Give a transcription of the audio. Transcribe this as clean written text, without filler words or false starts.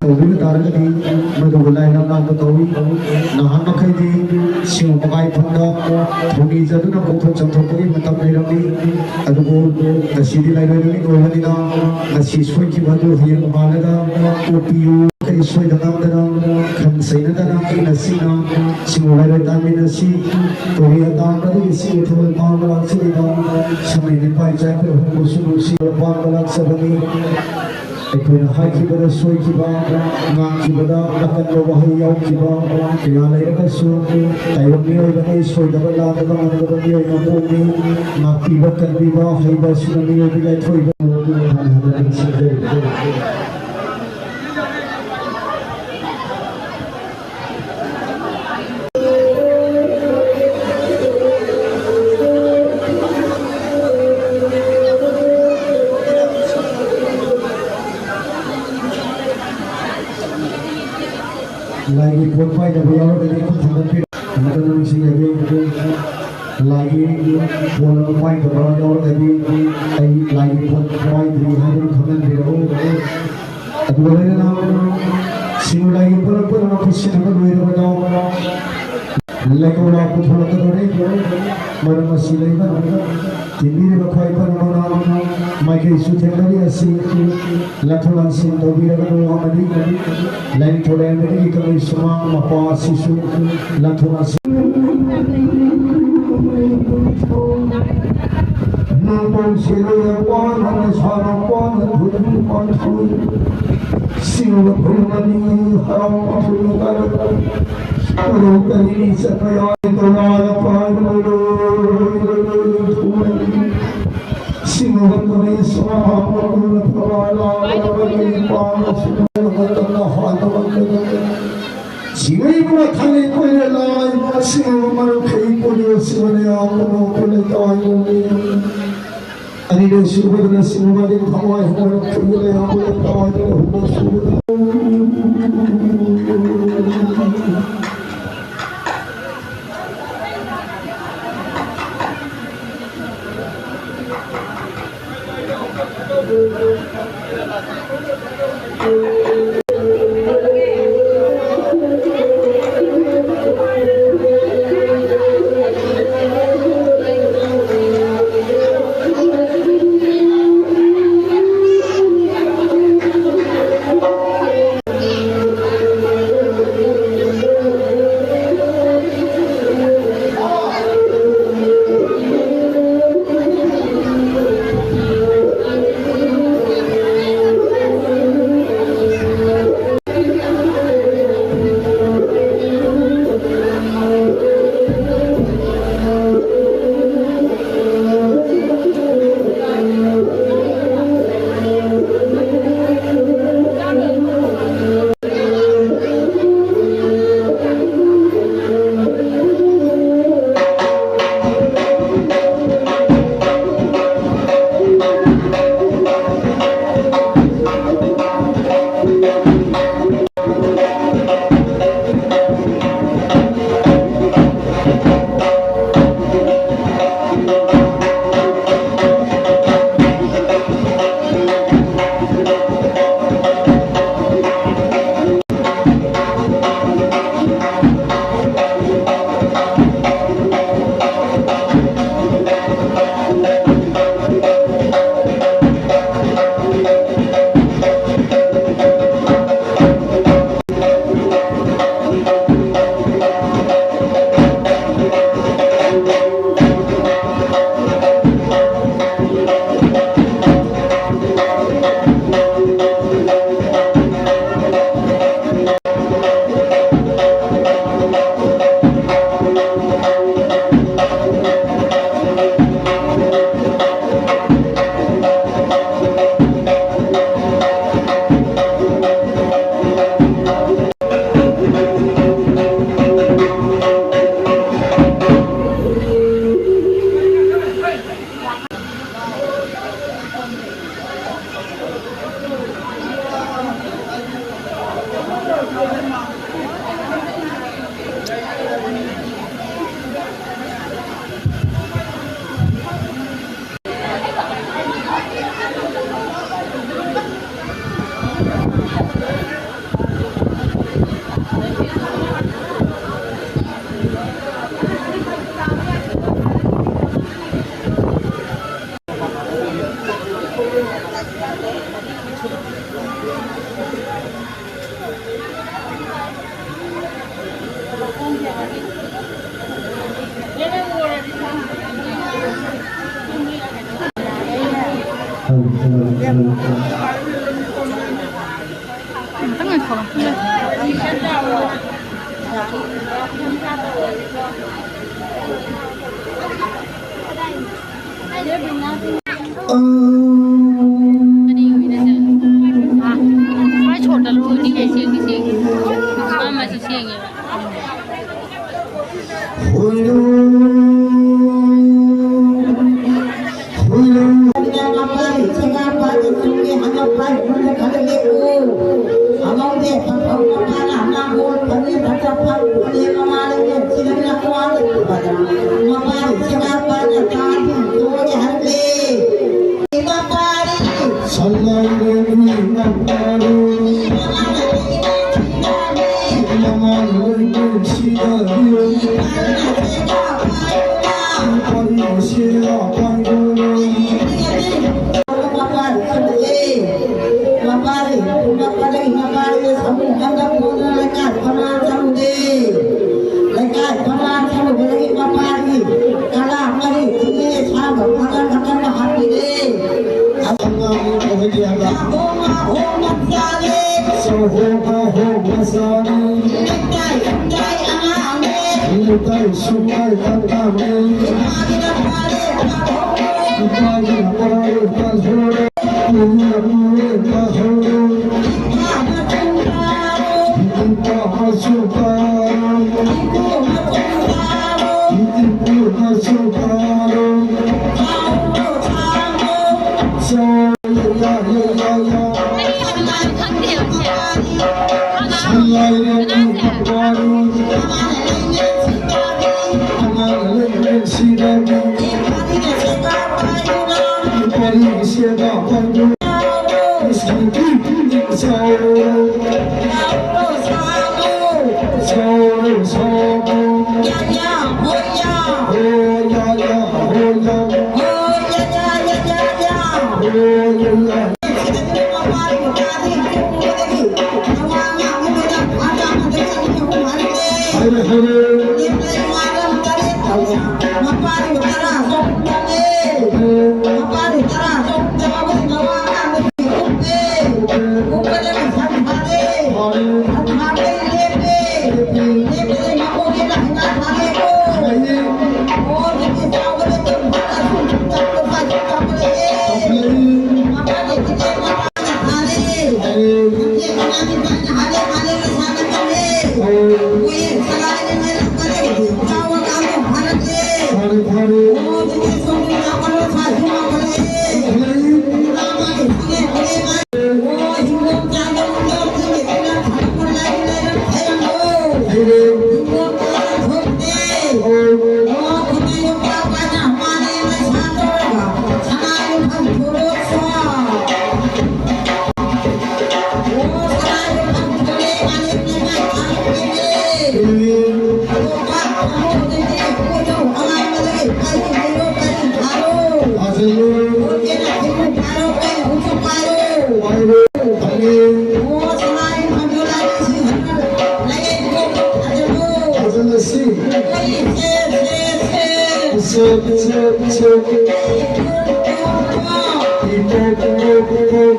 तौबी तारगदी मधु लाई नंगा तौबी नहान मखैदी सिंह मगाई फंदा थोनी जदुना कोथो चंथोपगी मतम लेरमी अदुगो नसीदी लाइब्रेरी गोवनिना नसी सोइकी बदु हियंग बालगा ओपीयू कई सोइ दनामदना खन सैनदना की नसीना सिंह लाइब्रेरी तामी नसी तौबी अदामदि सी उठवल पावला सिदा समय निपाई जाय पर हुकुसुनु सी पावला सबनी अखोना हाइखिबदा सोइखिबा नाखिबदा अकन्नो वहै याउखिबा कया लैरगसु ताइबा मियोइबनि सोइदबा लादबा मनगबा मियोइना पोमि नाखिबा कनबिबा हैबा सुना मियोइबि लाइथोइबा lagi profile dari awal dari sampai mungkin sih lagi profile dari awal dari lagi profile dari hari kemarin dari awal itu boleh nama sih lagi pun aku sih nama dua orang lagi orang aku thora terus mana masih lagi kan tinggi ni bakal ikan orang mereka isu terkali asyik lakukan sih tapi mereka orang mandi lain thora yang mereka kami semua apa isu lakukan sih nampun siapa orang siapa bukan orang siapa berani haram bukan orang kali siapa yang orang apa Singapore Swahana Pala Pala Singapore Hana Singapore Khali Koila Singapore Kai Koila Singapore Koila Koila Ani de Singapore Singapore Hawaii Koila Koila ตั้งแต่ของเลยไม่ชนแต่รู้นี่ไงเสียงมาเสียงอย่าง People